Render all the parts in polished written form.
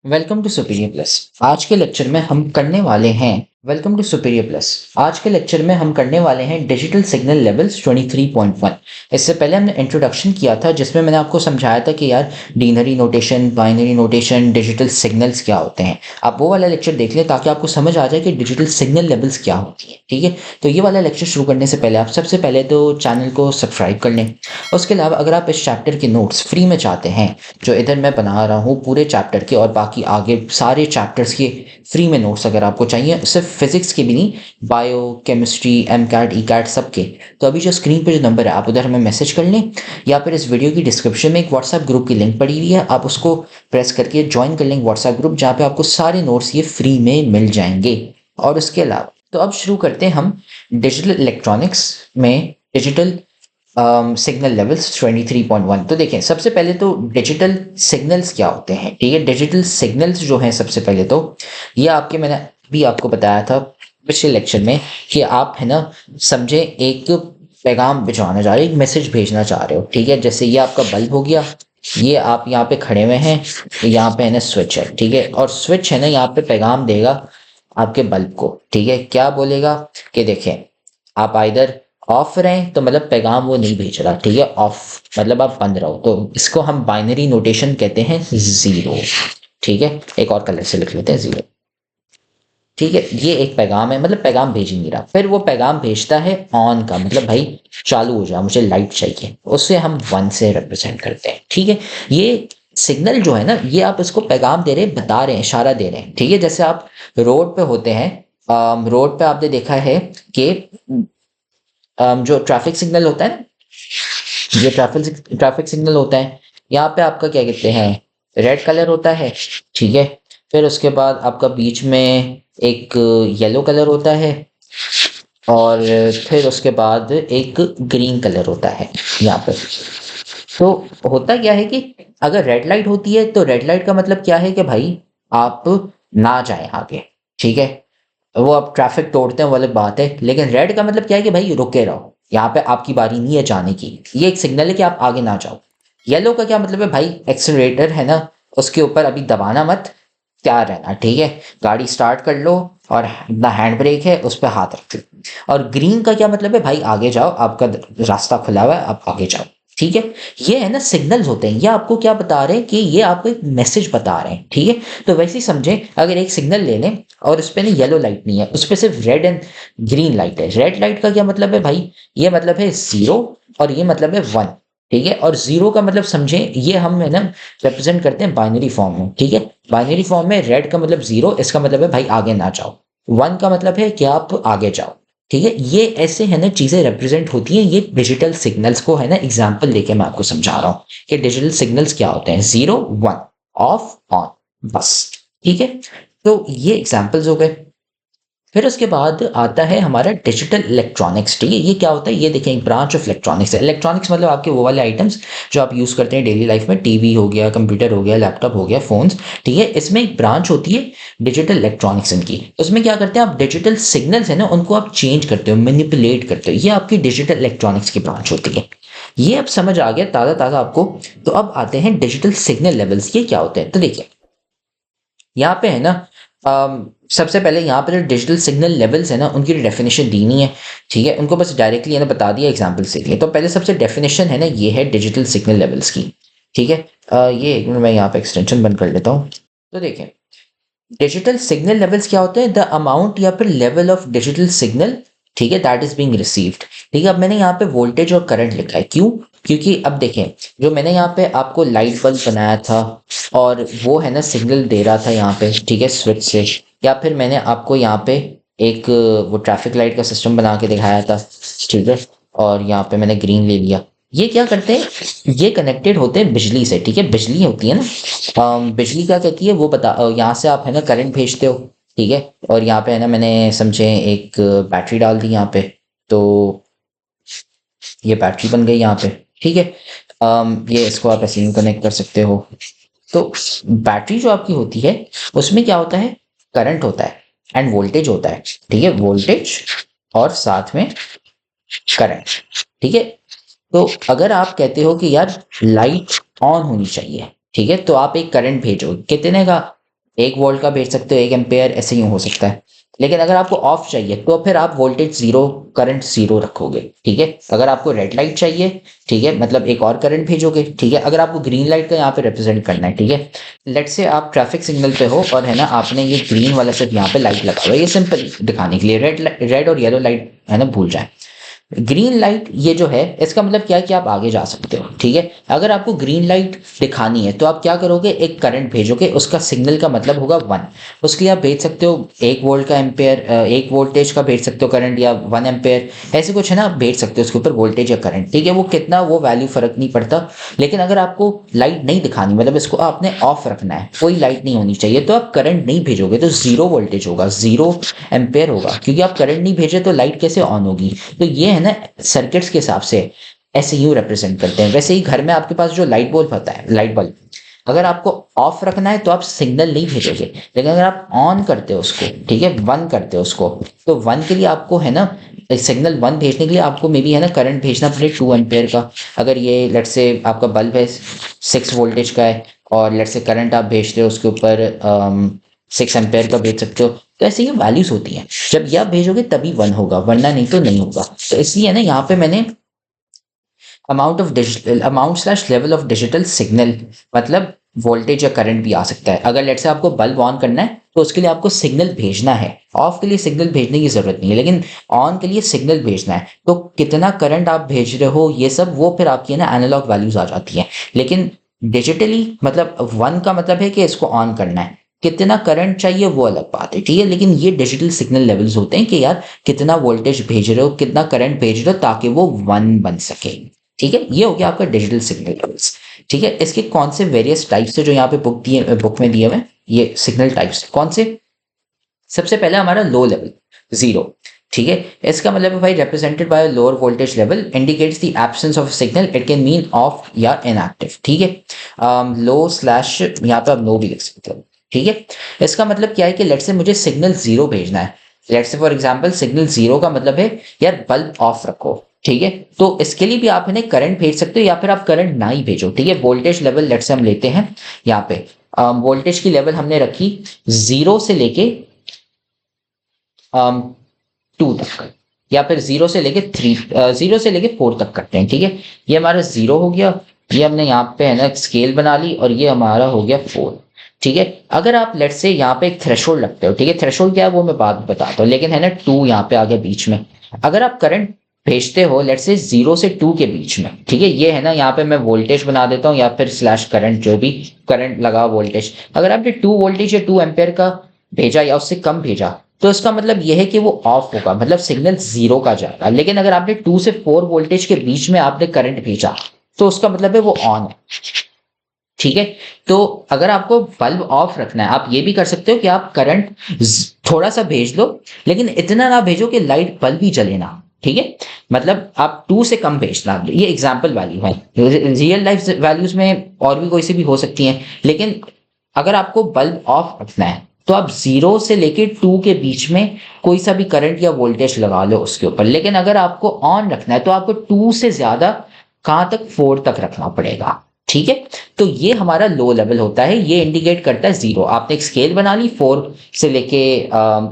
Welcome to superior plus. आज के lecture में हम करने वाले हैं वेलकम टू सुपीरियर प्लस। आज के लेक्चर में हम करने वाले हैं डिजिटल सिग्नल लेवल्स 23.1। इससे पहले हमने इंट्रोडक्शन किया था जिसमें मैंने आपको समझाया था कि यार deanery notation, binary notation, digital signals क्या होते हैं। आप वो वाला लेक्चर देख लें ताकि आपको समझ आ जाए कि डिजिटल सिग्नल लेवल्स क्या होती है। ठीक है, तो ये वाला लेक्चर शुरू करने से पहले आप सबसे पहले तो चैनल को सब्सक्राइब कर लें। उसके अलावा अगर आप इस चैप्टर के नोट्स फ्री में चाहते हैं जो इधर मैं बना रहा हूँ पूरे चैप्टर के और बाकी आगे सारे चैप्टर्स के फ्री में नोट्स अगर आपको चाहिए, सिर्फ फिजिक्स के भी नहीं, bio, chemistry, MCAT, ECAT सबके, तो अभी जो स्क्रीन पे जो नंबर है आप उधर हमें मैसेज कर लें या फिर इस वीडियो की डिस्क्रिप्शन में एक व्हाट्सएप ग्रुप की लिंक पड़ी हुई है, आप उसको प्रेस करके ज्वाइन कर लेंगे व्हाट्सएप ग्रुप, जहाँ पे आपको सारे नोट्स ये फ्री में मिल जाएंगे। और उसके अलावा तो अब शुरू करते हैं हम डिजिटल इलेक्ट्रॉनिक्स में डिजिटल सिग्नल लेवल्स 23.1। तो देखें सबसे पहले तो डिजिटल सिग्नल्स क्या होते हैं। ठीक है, डिजिटल सिग्नल्स जो हैं सबसे पहले तो ये आपके, मैंने भी आपको बताया था पिछले लेक्चर में कि आप है ना समझे एक पैगाम भिजवाना चाह रहे हो, एक मैसेज भेजना चाह रहे हो। ठीक है, जैसे ये आपका बल्ब हो गया, ये आप यहाँ पे खड़े हुए हैं, यहाँ पे है ना स्विच है। ठीक है, और स्विच है ना यहाँ पे पैगाम देगा आपके बल्ब को। ठीक है, क्या बोलेगा कि देखें आप इधर ऑफ रहें तो मतलब पैगाम वो नहीं भेज रहा। ठीक है, ऑफ मतलब आप बंद रहो, तो इसको हम बाइनरी नोटेशन कहते हैं जीरो। ठीक है, एक और कलर से लिख लेते हैं जीरो। ठीक है, ये एक पैगाम है, मतलब पैगाम भेज ही नहीं रहा। फिर वो पैगाम भेजता है ऑन का, मतलब भाई चालू हो जा, मुझे लाइट चाहिए, उससे हम वन से रिप्रेजेंट करते हैं। ठीक है, ये सिग्नल जो है ना, ये आप इसको पैगाम दे रहे हैं, बता रहे हैं, इशारा दे रहे हैं। ठीक है, जैसे आप रोड पे होते हैं, रोड पे आपने देखा है कि जो ट्रैफिक सिग्नल होता है ना, ये ट्रैफिक सिग्नल होता है, यहाँ पे आपका क्या कहते हैं, रेड कलर होता है। ठीक है, फिर उसके बाद आपका बीच में एक येलो कलर होता है और फिर उसके बाद एक ग्रीन कलर होता है यहाँ पे। तो होता क्या है कि अगर रेड लाइट होती है तो रेड लाइट का मतलब क्या है कि भाई आप ना जाएं आगे। ठीक है, वो आप ट्रैफिक तोड़ते हैं वो अलग बात है, लेकिन रेड का मतलब क्या है कि भाई रुके रहो, यहाँ पे आपकी बारी नहीं है जाने की, ये एक सिग्नल है कि आप आगे ना जाओ। येलो का क्या मतलब है, भाई एक्सीलरेटर है ना उसके ऊपर अभी दबाना मत, तैयार रहना। ठीक है, गाड़ी स्टार्ट कर लो और अपना हैंड ब्रेक है उस पर हाथ रख दो। और ग्रीन का क्या मतलब है, भाई आगे जाओ, आपका रास्ता खुला हुआ है, आप आगे जाओ। ठीक है, ये है ना सिग्नल्स होते हैं, ये आपको क्या बता रहे हैं कि ये आपको एक मैसेज बता रहे हैं। ठीक है, तो वैसे ही समझें, अगर एक सिग्नल ले लें और उस पर ना येलो लाइट नहीं है, उस पर सिर्फ रेड एंड ग्रीन लाइट है। रेड लाइट का क्या मतलब है भाई, ये मतलब है जीरो और ये मतलब है वन। ठीक है, और जीरो का मतलब समझें, ये हम है ना रिप्रेजेंट करते हैं बाइनरी फॉर्म में। ठीक है, बाइनरी फॉर्म में रेड का मतलब जीरो, इसका मतलब है भाई आगे ना जाओ। वन का मतलब है कि आप आगे जाओ। ठीक है, ये ऐसे है ना चीजें रिप्रेजेंट होती हैं, ये डिजिटल सिग्नल्स को है ना एग्जांपल लेके मैं आपको समझा रहा हूँ कि डिजिटल सिग्नल्स क्या होते हैं, जीरो वन, ऑफ ऑन, बस। ठीक है, तो ये एग्जांपल्स हो गए। फिर उसके बाद आता है हमारा डिजिटल इलेक्ट्रॉनिक्स। ठीक है, ये क्या होता है, ये देखें एक ब्रांच ऑफ इलेक्ट्रॉनिक्स है। इलेक्ट्रॉनिक्स मतलब आपके वो वाले आइटम्स जो आप यूज करते हैं डेली लाइफ में, टीवी हो गया, कंप्यूटर हो गया, लैपटॉप हो गया, फोन्स। ठीक है, इसमें एक ब्रांच होती है डिजिटल इलेक्ट्रॉनिक्स इनकी। उसमें क्या करते हैं आप, डिजिटल सिग्नल्स है ना उनको आप चेंज करते हो, मैनिपुलेट करते हो, ये आपकी डिजिटल इलेक्ट्रॉनिक्स की ब्रांच होती है। ये अब समझ आ गया ताज़ा ताज़ा आपको। तो अब आते हैं डिजिटल सिग्नल लेवल्स, ये क्या होते हैं। तो देखिए यहाँ पे है ना, सबसे पहले यहाँ पे जो डिजिटल सिग्नल लेवल्स है ना उनकी डेफिनेशन दी नहीं है। ठीक है, उनको बस डायरेक्टली है ना बता दिया एग्जांपल से लिए। तो पहले सबसे डेफिनेशन है ना ये है डिजिटल सिग्नल लेवल्स की। ठीक है, ये एक मिनट मैं यहाँ पे एक्सटेंशन बंद कर लेता हूँ। तो देखें डिजिटल सिग्नल लेवल्स क्या होते हैं, द अमाउंट या फिर लेवल ऑफ डिजिटल सिग्नल, ठीक है, दैट इज बीइंग रिसीव्ड। ठीक है, अब मैंने यहाँ पे वोल्टेज और करंट लिखा है, क्यों, क्योंकि अब देखें जो मैंने यहाँ पे आपको लाइट बल्ब बनाया था और वो है ना सिग्नल दे रहा था यहाँ पे, ठीक है, स्विच से, या फिर मैंने आपको यहाँ पे एक वो ट्रैफिक लाइट का सिस्टम बना के दिखाया था। ठीक है, और यहाँ पे मैंने ग्रीन ले लिया। ये क्या करते हैं, ये कनेक्टेड होते हैं बिजली से। ठीक है, बिजली होती है ना, बिजली क्या कहती है वो बता, यहाँ से आप है ना करंट भेजते हो। ठीक है, और यहाँ पे है ना मैंने समझे एक बैटरी डाल दी यहाँ पे, तो ये बैटरी बन गई यहाँ पे। ठीक है, ये इसको आप ऐसे ही कनेक्ट कर सकते हो। तो बैटरी जो आपकी होती है उसमें क्या होता है, करंट होता है एंड वोल्टेज होता है। ठीक है, वोल्टेज और साथ में करंट। ठीक है, तो अगर आप कहते हो कि यार लाइट ऑन होनी चाहिए, ठीक है, तो आप एक करंट भेजो कितने का, 1 वोल्ट का भेज सकते हो, 1 एम्पेयर, ऐसे यूँ हो सकता है। लेकिन अगर आपको ऑफ चाहिए तो फिर आप वोल्टेज ज़ीरो, करंट ज़ीरो रखोगे, ठीक है। अगर आपको रेड लाइट चाहिए, ठीक है, मतलब एक और करंट भेजोगे, ठीक है। अगर आपको ग्रीन लाइट का यहाँ पे रिप्रेजेंट करना है, ठीक है। लेट्स से आप ट्रैफिक सिग्नल पे हो और है ना आपने ये ग्रीन वाला सिर्फ यहाँ पे लाइट लगा हुआ है, ये सिंपल दिखाने के लिए। रेड और येलो लाइट है ना भूल जाए। ग्रीन लाइट ये जो है इसका मतलब क्या है कि आप आगे जा सकते हो, ठीक है। अगर आपको ग्रीन लाइट दिखानी है तो आप क्या करोगे, एक करंट भेजोगे, उसका सिग्नल का मतलब होगा 1। उसके लिए आप भेज सकते हो 1 वोल्ट का एम्पेयर, 1 वोल्टेज का भेज सकते हो करंट, या 1 एम्पेयर, ऐसे कुछ है ना, आप भेज सकते हो उसके ऊपर वोल्टेज या करंट, ठीक है। वो कितना, वो वैल्यू फर्क नहीं पड़ता। लेकिन अगर आपको लाइट नहीं दिखानी, मतलब इसको आपने ऑफ रखना है, कोई लाइट नहीं होनी चाहिए, तो आप करंट नहीं भेजोगे तो ज़ीरो वोल्टेज होगा, ज़ीरो एम्पेयर होगा, क्योंकि आप करंट नहीं भेजे तो लाइट कैसे ऑन होगी। तो ये है ना सर्किट्स के हिसाब से ऐसे यूं रिप्रेजेंट करते हैं। वैसे ही घर में आपके पास जो लाइट बल्ब होता है, लाइट बल्ब, अगर आपको ऑफ रखना है तो आप सिग्नल नहीं भेजोगे, लेकिन अगर आप ऑन करते हो उसको, ठीक है, वन करते हो उसको, तो वन के लिए आपको है ना, सिग्नल वन भेजने के लिए आपको मे बी है ना करंट भेजना पड़े 2 एम्पेयर का। अगर ये लेट्स से आपका बल्ब है 6 वोल्टेज का है, और लेट्स से करंट आप भेजते हो उसके ऊपर 6 एम्पेयर का भेज सकते हो। तो ऐसे ये वैल्यूज होती हैं, जब ये आप भेजोगे तभी वन होगा, वरना नहीं तो नहीं होगा। तो इसलिए ना यहाँ पे मैंने amount slash level of digital signal, मतलब वोल्टेज या करंट भी आ सकता है। अगर लेट्स से आपको बल्ब ऑन करना है तो उसके लिए आपको सिग्नल भेजना है, ऑफ के लिए सिग्नल भेजने की जरूरत नहीं है, लेकिन ऑन के लिए सिग्नल भेजना है। तो कितना करंट आप भेज रहे हो ये सब वो फिर आपकी है ना एनालॉग वैल्यूज आ जाती हैं। लेकिन डिजिटली मतलब वन का मतलब है कि इसको ऑन करना है, कितना करंट चाहिए वो अलग बात है, ठीक है। लेकिन ये डिजिटल सिग्नल लेवल्स होते हैं कि यार कितना वोल्टेज भेज रहे हो, कितना करंट भेज रहे हो, ताकि वो वन बन सके, ठीक है। ये हो गया आपका डिजिटल सिग्नल लेवल्स, ठीक है। इसके कौन से वेरियस टाइप्स है जो यहाँ पे बुक में दिए हुए हैं, ये सिग्नल टाइप्स कौन से। सबसे पहला हमारा लो लेवल, जीरो, ठीक है। इसका मतलब है भाई represented by lower voltage level, indicates the absence of signal, it can mean of या इनएक्टिव, ठीक है। लो स्लैश यहाँ पे आप नो भी लिख सकते हो, ठीक है। इसका मतलब क्या है कि लेट्स से मुझे सिग्नल जीरो भेजना है, let's say for example signal zero का मतलब है यार बल्ब ऑफ रखो, ठीक है। तो इसके लिए भी आप इन्हें करंट भेज सकते हो, या फिर आप करंट ना ही भेजो, ठीक है। वोल्टेज लेवल लेट्स से हम लेते हैं यहाँ पे, वोल्टेज की लेवल हमने रखी जीरो से लेके 2 तक, या फिर जीरो से लेके 3, जीरो से लेके 4 तक करते हैं, ठीक है। ये हमारा जीरो हो गया, ये हमने यहाँ पे है ना स्केल बना ली, और ये हमारा हो गया 4, ठीक है। अगर आप लेट्स से यहाँ पे एक थ्रेशोल्ड लगते हो, ठीक है, थ्रेशोल्ड क्या है वो मैं बाद में बताता हूँ, लेकिन है ना 2 यहाँ पे आ गया बीच में। अगर आप करंट भेजते हो लेट्स से 0 से 2 के बीच में, ठीक है, ये है ना यहाँ पे मैं वोल्टेज बना देता हूँ, या फिर स्लैश करंट, जो भी करंट लगा वोल्टेज। अगर आपने 2 वोल्टेज या 2 एम्पेयर का भेजा या उससे कम भेजा, तो इसका मतलब यह है कि वो ऑफ होगा, मतलब सिग्नल जीरो का जाएगा। लेकिन अगर आपने 2 से 4 वोल्टेज के बीच में आपने करंट भेजा, तो उसका मतलब है वो ऑन है, ठीक है। तो अगर आपको बल्ब ऑफ रखना है, आप ये भी कर सकते हो कि आप करंट थोड़ा सा भेज लो, लेकिन इतना ना भेजो कि लाइट बल्ब ही जले ना, ठीक है। मतलब आप 2 से कम भेजना, ये एग्जाम्पल वैल्यू है, रियल लाइफ वैल्यूज में और भी कोई सी भी हो सकती हैं। लेकिन अगर आपको बल्ब ऑफ रखना है तो आप 0 से लेके 2 के बीच में कोई सा भी करंट या वोल्टेज लगा लो उसके ऊपर। लेकिन अगर आपको ऑन रखना है तो आपको 2 से ज्यादा कहां तक, 4 तक रखना पड़ेगा, ठीक है। तो ये हमारा लो लेवल होता है, ये इंडिकेट करता है जीरो। आपने एक स्केल बना ली 4 से लेके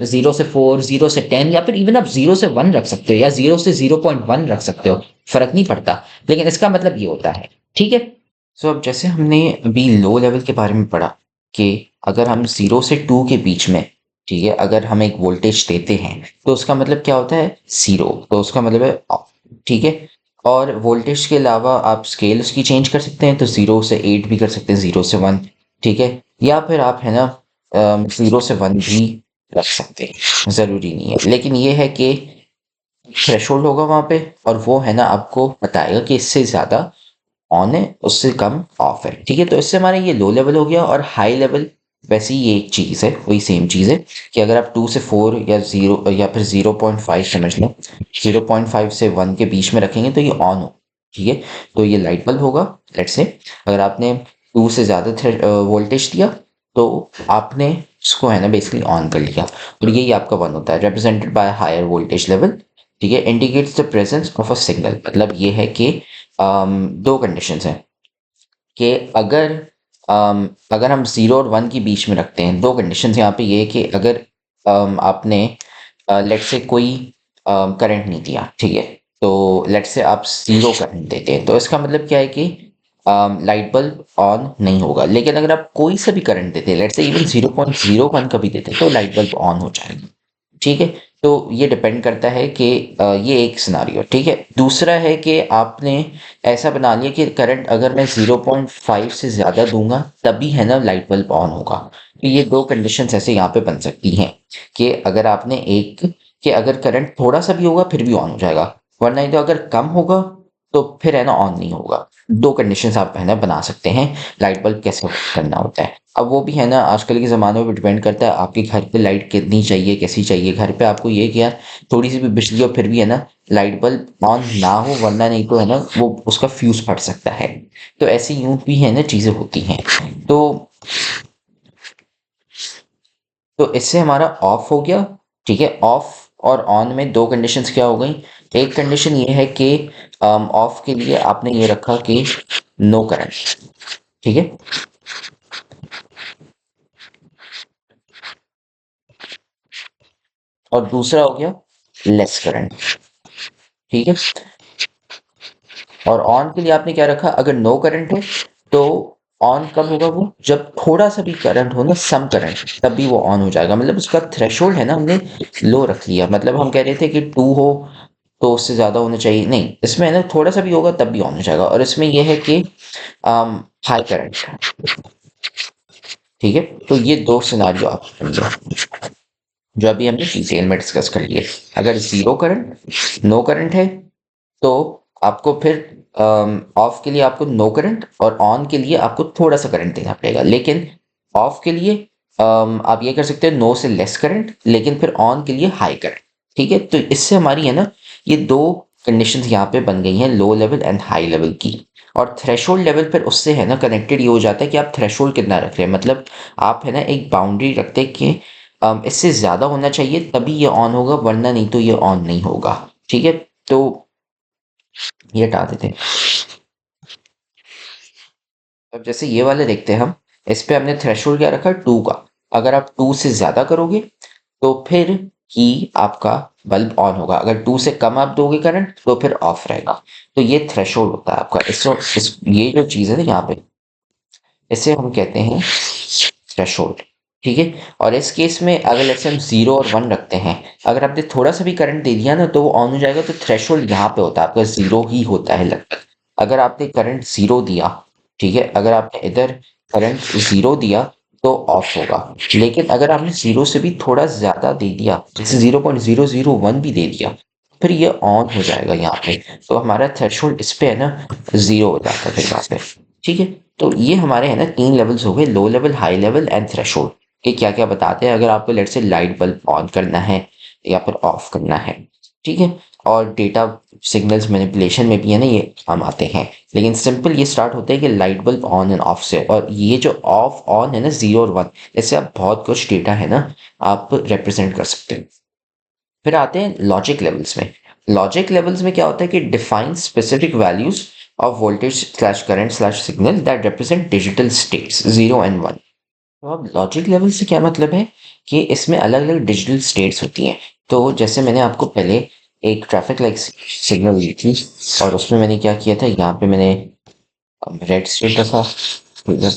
0 से 4, 0 से 10, या फिर इवन आप 0 से 1 रख सकते हो, या 0 से 0.1 रख सकते हो, फर्क नहीं पड़ता। लेकिन इसका मतलब ये होता है, ठीक है। सो अब जैसे हमने अभी लो लेवल के बारे में पढ़ा कि अगर हम 0 से 2 के बीच में, ठीक है, अगर हम एक वोल्टेज देते हैं तो उसका मतलब क्या होता है, जीरो, तो उसका मतलब है ऑफ, ठीक है। और वोल्टेज के अलावा आप स्केल उसकी चेंज कर सकते हैं, तो 0 से 8 भी कर सकते हैं, 0 से 1, ठीक है। या फिर आप है ना 0 से 1 भी रख सकते हैं, ज़रूरी नहीं है। लेकिन ये है कि थ्रेशोल्ड होगा वहाँ पे, और वो है ना आपको बताएगा कि इससे ज़्यादा ऑन है, उससे कम ऑफ है, ठीक है। तो इससे हमारा ये लो लेवल हो गया। और हाई लेवल वैसे ही ये एक चीज़ है, वही सेम चीज़ है कि अगर आप 2 से 4 या 0 या फिर 0.5 समझ लो, 0.5 से 1 के बीच में रखेंगे तो ये ऑन हो, ठीक है। तो ये लाइट बल्ब होगा, लेट्स से अगर आपने 2 से ज़्यादा वोल्टेज दिया तो आपने इसको है ना बेसिकली ऑन कर लिया, और यही आपका वन होता है, represented by higher voltage level, ठीक है। Indicates the presence of a signal, मतलब ये है कि दो कंडीशंस हैं कि अगर अगर हम 0 और 1 के बीच में रखते हैं, 2 कंडीशंस यहाँ पे ये है कि अगर आपने लेट्स से कोई करंट नहीं दिया, ठीक है? तो लेट्स से आप 0 करंट देते हैं, तो इसका मतलब क्या है कि लाइट बल्ब ऑन नहीं होगा। लेकिन अगर आप कोई सा भी करंट देते हैं, लेट्स से इवन 0.01 का भी देते हैं, तो लाइट बल्ब ऑन हो जाएगा। ठीक है? तो ये डिपेंड करता है कि ये एक सिनेरियो, ठीक है? दूसरा है कि आपने ऐसा बना लिया कि करंट अगर मैं 0.5 से ज़्यादा दूंगा तभी है ना लाइट बल्ब ऑन होगा। तो ये 2 कंडीशंस ऐसे यहाँ पे बन सकती हैं कि अगर आपने एक कि अगर करंट थोड़ा सा भी होगा फिर भी ऑन हो जाएगा, वरना नहीं तो अगर कम होगा तो फिर है ना ऑन नहीं होगा। 2 कंडीशंस आप है ना बना सकते हैं लाइट बल्ब कैसे वर्क करना होता है। अब वो भी है ना आजकल के ज़माने में डिपेंड करता है आपके घर पे लाइट कितनी चाहिए, कैसी चाहिए। घर पे आपको ये कि यार थोड़ी सी भी बिजली हो फिर भी है ना लाइट बल्ब ऑन ना हो, वरना नहीं तो है ना वो उसका फ्यूज़ फट सकता है। तो ऐसे यूँ भी है ना चीज़ें होती हैं। तो इससे हमारा ऑफ हो गया, ठीक है? ऑफ और ऑन में 2 कंडीशंस क्या हो गई? एक कंडीशन ये है कि ऑफ के लिए आपने ये रखा कि नो करंट, ठीक है? और दूसरा हो गया लेस करंट, ठीक है? और ऑन के लिए आपने क्या रखा? अगर नो करंट है तो ऑन कब होगा वो? जब थोड़ा सा भी करंट हो ना, सम करंट, तब भी वो ऑन हो जाएगा। मतलब उसका थ्रेशोल्ड है ना हमने लो रख लिया। मतलब हम कह रहे थे कि 2 हो तो उससे ज़्यादा होना चाहिए, नहीं, इसमें है ना थोड़ा सा भी होगा तब भी ऑन हो जाएगा। और इसमें यह है कि हाई करंट, ठीक है? तो ये 2 सिनेरियो आप समझो जो अभी हमने डिटेल में डिस्कस कर लिए। अगर 0 करंट, नो करंट है तो आपको फिर ऑफ के लिए आपको नो करंट और ऑन के लिए आपको थोड़ा सा करंट देना पड़ेगा। लेकिन ऑफ के लिए आप ये कर सकते हैं नो से लेस करंट, लेकिन फिर ऑन के लिए हाई करंट, ठीक है? तो इससे हमारी है ना ये 2 कंडीशंस यहाँ पे बन गई हैं, low level and high level की। और थ्रेशोल्ड लेवल फिर उससे है ना कनेक्टेड ये हो जाता है कि आप थ्रेशोल्ड कितना रख रहे हैं। मतलब आप है ना एक बाउंड्री रखते हैं कि इससे ज़्यादा होना चाहिए तभी ये ऑन होगा, वरना नहीं तो ये ऑन नहीं होगा, ठीक है? तो ये हटा देते हैं। अब जैसे ये वाले देखते हैं हम, इस पे हमने थ्रेशोल्ड क्या रखा? 2 का। अगर आप 2 से ज़्यादा करोगे तो फिर ही आपका बल्ब ऑन होगा। अगर 2 से कम आप दोगे करंट तो फिर ऑफ रहेगा। तो ये थ्रेशोल्ड होता है आपका। ये जो चीज़ है ना यहाँ पे, इसे हम कहते हैं थ्रेशोल्ड, ठीक है? और इस केस में अगर जैसे हम 0 और 1 रखते हैं, अगर आपने थोड़ा सा भी करंट दे दिया ना तो वो ऑन हो जाएगा। तो थ्रेशोल्ड यहाँ पे होता है आपका 0 ही होता है लगभग। अगर आपने करंट 0 दिया, ठीक है? अगर आपने इधर करंट 0 दिया तो ऑफ होगा। लेकिन अगर आपने 0 से भी थोड़ा ज़्यादा दे दिया, जैसे 0.001 भी दे दिया, फिर ये ऑन हो जाएगा यहाँ पे। तो हमारा थ्रेशोल्ड इस पे है ना 0 हो जाता है फिर यहाँ पे, ठीक है? तो ये हमारे है ना 3 लेवल्स हो गए, low level, high level and threshold. ये क्या-क्या बताते हैं अगर आपको let's say light bulb on करना है या फिर ऑफ करना है, ठीक है? और डेटा सिग्नल्स मैनिपुलेशन में भी है ना ये काम आते हैं। लेकिन सिंपल ये स्टार्ट होता है कि light bulb on end of से। और ये जो ऑफ ऑन है ना 0 और 1, इससे आप बहुत कुछ डेटा है ना आप रिप्रेजेंट कर सकते हैं। फिर आते हैं लॉजिक लेवल्स में। लॉजिक लेवल्स में क्या होता है कि define specific values of voltage slash current slash signal that represent digital states 0 and 1। तो अब लॉजिक लेवल से क्या मतलब है कि इसमें अलग अलग डिजिटल स्टेट्स होती हैं। तो जैसे मैंने आपको पहले एक ट्रैफिक लाइट सिग्नल दी थी और उसमें मैंने क्या किया था, यहाँ पे मैंने रेड स्टेट रखा, ठीक है?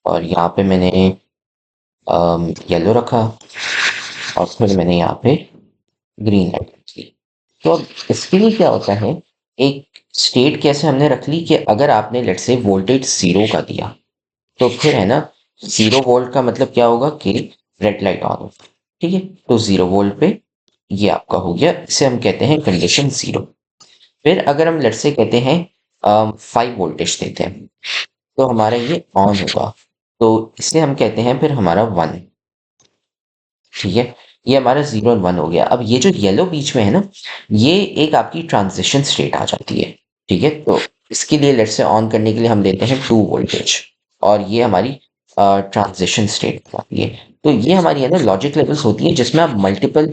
और यहाँ पे मैंने येलो रखा और फिर मैंने यहाँ पे ग्रीन लाइट रखी। तो अब इसके लिए क्या होता है, एक स्टेट कैसे हमने रख ली कि अगर आपने लेट्स से वोल्टेज 0 का दिया तो फिर है ना 0 वोल्ट का मतलब क्या होगा कि रेड लाइट ऑन होगा, ठीक है? तो 0 वोल्ट पे ये आपका हो गया, इसे हम कहते हैं कंडीशन 0। फिर अगर हम लेट्स से कहते हैं 5 वोल्टेज देते हैं तो हमारा ये ऑन होगा। तो इसे हम कहते हैं फिर हमारा 1, ठीक है? ये हमारा 0 और 1 हो गया। अब ये जो येलो बीच में है ना, ये एक आपकी ट्रांजिशन स्टेट आ जाती है, ठीक है? तो इसके लिए लेट्स से ऑन करने के लिए हम देते हैं 2 वोल्टेज और ये हमारी ट्रांजिशन स्टेट आती है। तो ये हमारी है ना लॉजिक लेवल्स होती हैं जिसमें आप मल्टीपल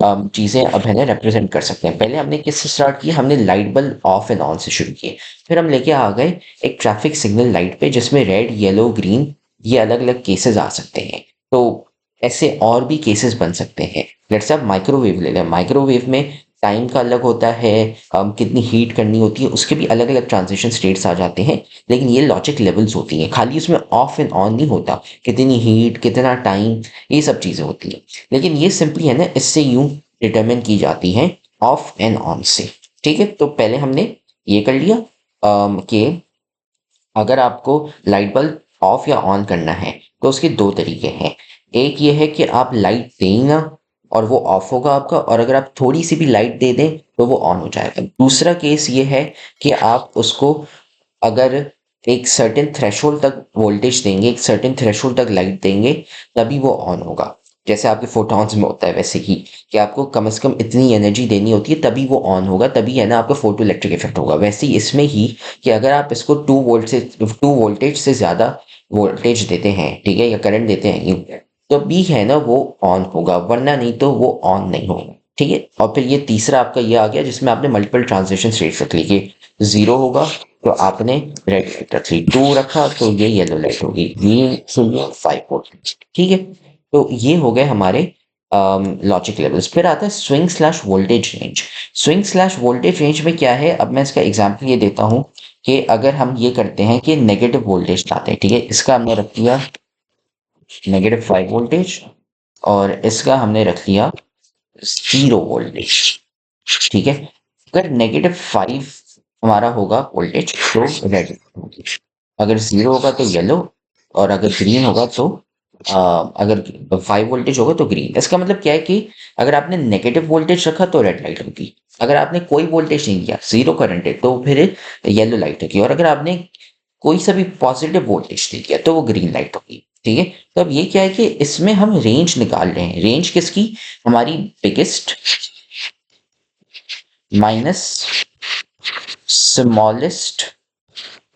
चीज़ें अब है ना रिप्रेजेंट कर सकते हैं। पहले हमने किससे स्टार्ट किया, हमने light bulb of and on से शुरू किए। फिर हम लेके आ गए एक ट्रैफिक सिग्नल लाइट पे जिसमें रेड येलो ग्रीन ये अलग अलग केसेस आ सकते हैं। तो ऐसे और भी केसेस बन सकते हैं। लेट्स आप माइक्रोवेव ले लें। माइक्रोवेव में टाइम का अलग होता है, कितनी हीट करनी होती है उसके भी अलग अलग ट्रांजिशन स्टेट्स आ जाते हैं। लेकिन ये लॉजिक लेवल्स होती हैं, खाली उसमें ऑफ एंड ऑन नहीं होता, कितनी हीट कितना टाइम ये सब चीज़ें होती हैं। लेकिन ये सिंपली है ना इससे यूं डिटरमिन की जाती हैं ऑफ एंड ऑन से। ठीक है, तो पहले हमने ये कर लिया कि अगर आपको लाइट बल्ब ऑफ या ऑन करना है तो उसके दो तरीके हैं। एक ये है कि आप लाइट दें ना और वो ऑफ होगा आपका, और अगर आप थोड़ी सी भी लाइट दे दें तो वो ऑन हो जाएगा। दूसरा केस ये है कि आप उसको अगर एक सर्टेन थ्रेशोल्ड तक वोल्टेज देंगे, एक सर्टेन थ्रेशोल्ड तक लाइट देंगे, तभी वो ऑन होगा। जैसे आपके फोटॉन्स में होता है वैसे ही कि आपको कम से कम इतनी एनर्जी देनी होती है तभी वो ऑन होगा, तभी है ना आपका फोटो इलेक्ट्रिक इफेक्ट होगा। वैसे ही इसमें ही कि अगर आप इसको 2 वोल्टेज से ज़्यादा वोल्टेज देते हैं, ठीक है, या करंट देते हैं यूं, तो भी है ना वो ऑन होगा, वरना नहीं तो वो ऑन नहीं होगा। ठीक है, और फिर ये तीसरा आपका ये आ गया जिसमें आपने मल्टीपल ट्रांजिशन स्टेट्स रख ली कि 0 होगा तो आपने रेड लाइट रख ली, 2 रखा तो ये येलो लाइट होगी, ग्रीन तो ये 5 वोल्ट। ठीक है, तो ये हो गए हमारे लॉजिक लेवल्स। फिर आता है swing slash voltage range. Swing slash voltage range में क्या है, अब मैं इसका एग्जांपल ये देता हूँ कि अगर हम ये करते हैं कि नेगेटिव वोल्टेज लाते हैं, ठीक है, इसका हमने रख दिया -5 वोल्टेज और इसका हमने रख लिया 0 वोल्टेज। ठीक है, अगर -5 हमारा होगा वोल्टेज तो रेड होगी, अगर 0 होगा तो येलो, और अगर ग्रीन होगा तो अगर 5 वोल्टेज होगा तो ग्रीन। इसका मतलब क्या है कि अगर आपने नेगेटिव वोल्टेज रखा तो रेड लाइट होगी, अगर आपने कोई वोल्टेज नहीं दिया, 0 करंट है, तो फिर येलो लाइट होगी, और अगर आपने कोई सा भी पॉजिटिव वोल्टेज दे दिया तो वो ग्रीन लाइट होगी। ठीक है, तो अब ये क्या है कि इसमें हम रेंज निकाल रहे हैं। रेंज किसकी, हमारी biggest minus smallest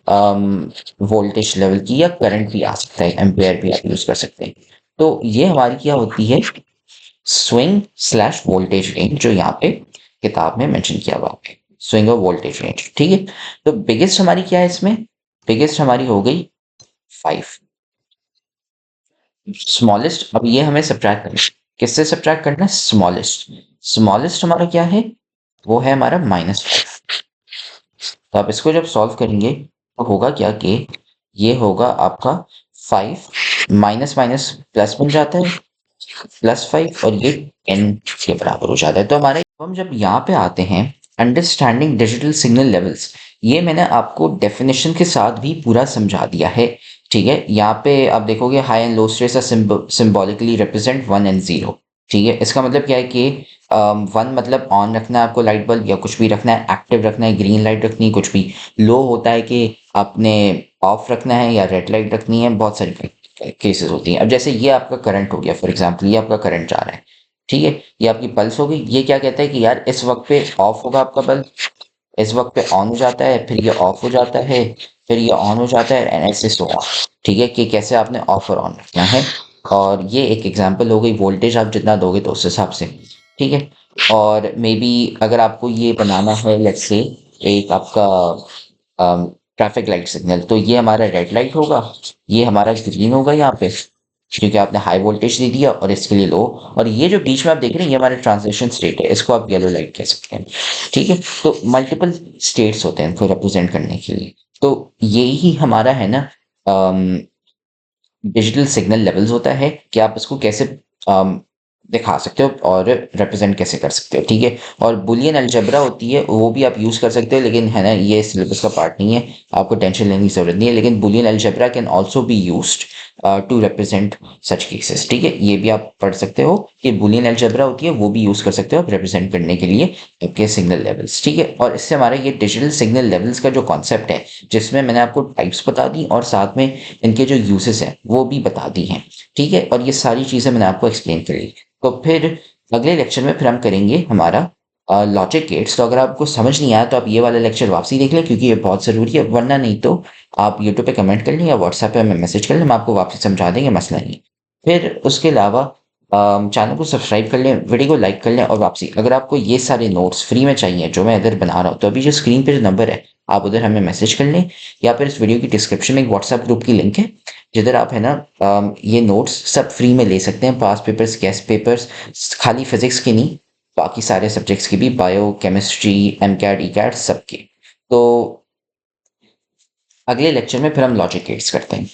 voltage level की, या करंट भी आ सकता है, एम्पेयर भी आप यूज कर सकते हैं। तो ये हमारी क्या होती है, स्विंग स्लैश वोल्टेज रेंज, जो यहाँ पे किताब में मेंशन किया हुआ है, स्विंग और वोल्टेज रेंज। ठीक है, तो बिगेस्ट हमारी क्या है इसमें, बिगेस्ट हमारी हो गई 5, स्मॉलेस्ट अब ये हमें सब्ट्रैक्ट करना है, किससे सब्ट्रैक्ट करना है, स्मॉलेस्ट। स्मॉलेस्ट हमारा क्या है, वो है हमारा -5। तो आप इसको जब सॉल्व करेंगे तो होगा क्या कि ये होगा आपका 5 माइनस माइनस प्लस बन जाता है, +5, और ये 10 के बराबर हो जाता है। तो हमारे हम जब यहाँ पे आते हैं अंडरस्टैंडिंग डिजिटल सिग्नल लेवल्स, ये मैंने आपको डेफिनेशन के साथ भी पूरा समझा दिया है। ठीक है, यहाँ पे आप देखोगे high and low stress symbolically represent 1 and 0। ठीक है, इसका मतलब क्या है कि 1 मतलब ऑन रखना है आपको लाइट बल्ब, या कुछ भी रखना है, एक्टिव रखना है, ग्रीन लाइट रखनी है, कुछ भी। लो होता है कि आपने ऑफ रखना है या रेड लाइट रखनी है, बहुत सारी केसेस होती हैं। अब जैसे ये आपका करंट हो गया, फॉर एग्जांपल ये आपका करंट जा रहा है, ठीक है, ये आपकी पल्स हो गई। ये क्या कहता है कि यार इस वक्त पे ऑफ होगा आपका बल्ब, इस वक्त पे ऑन हो जाता है, फिर ये ऑफ हो जाता है, फिर ये ऑन हो जाता है, एंड ऐसे सो ऑन। ठीक है, कि कैसे आपने ऑफ और ऑन रखना है। और ये एक एग्जांपल हो गई, वोल्टेज आप जितना दोगे तो उस हिसाब से। ठीक है, और मे बी अगर आपको ये बनाना है, लेट्स से एक आपका ट्रैफिक लाइट सिग्नल, तो ये हमारा रेड लाइट होगा, ये हमारा ग्रीन होगा यहाँ पे, क्योंकि आपने हाई वोल्टेज दे दिया, और इसके लिए लो, और ये जो बीच में आप देख रहे हैं ये हमारे ट्रांजिशन स्टेट है, इसको आप येलो लाइट कह सकते हैं। ठीक है, तो मल्टीपल स्टेट्स होते हैं इनको रिप्रेजेंट करने के लिए। तो यही हमारा है ना डिजिटल सिग्नल लेवल्स होता है कि आप इसको कैसे दिखा सकते हो और रिप्रेजेंट कैसे कर सकते हो। ठीक है, और बुलियन अलजेब्रा होती है वो भी आप यूज़ कर सकते हो, लेकिन है ना ये सिलेबस का पार्ट नहीं है, आपको टेंशन लेने की जरूरत नहीं है। लेकिन Boolean algebra can also be used to represent such cases. ठीक है, ये भी आप पढ़ सकते हो कि बुलियन अलजेब्रा होती है, वो भी यूज़ कर सकते हो आप रिप्रेजेंट करने के लिए आपके सिग्नल लेवल्स। ठीक है, और इससे हमारा ये डिजिटल सिग्नल लेवल्स का जो कॉन्सेप्ट है, जिसमें मैंने आपको टाइप्स बता दी और साथ में इनके जो यूजेस हैं वो भी बता दी हैं। ठीक है, और ये सारी चीज़ें मैंने आपको एक्सप्लेन करी। तो फिर अगले लेक्चर में फिर हम करेंगे हमारा लॉजिक गेट्स। तो अगर आपको समझ नहीं आया तो आप ये वाला लेक्चर वापसी देख लें, क्योंकि ये बहुत ज़रूरी है, वरना नहीं तो आप यूट्यूब पे कमेंट कर लें या व्हाट्सएप पे हमें मैसेज कर लें, हम आपको वापस समझा देंगे, मसला नहीं। फिर उसके अलावा चैनल को सब्सक्राइब कर लें, वीडियो को लाइक कर लें और वापसी अगर आपको ये सारे नोट्स फ्री में चाहिए जो मैं इधर बना रहा हूँ तो अभी जो स्क्रीन पे जो नंबर है आप उधर हमें मैसेज कर लें या फिर इस वीडियो की डिस्क्रिप्शन में एक व्हाट्सएप ग्रुप की लिंक है जिधर आप है ना ये नोट्स सब फ्री में ले सकते हैं, पास पेपर्स, गेस्ट पेपर्स, खाली फिजिक्स के नहीं, बाकी सारे सब्जेक्ट्स की भी, bio, chemistry, MCAT, ECAT सबके। तो अगले लेक्चर में फिर हम लॉजिक गेट्स करते हैं।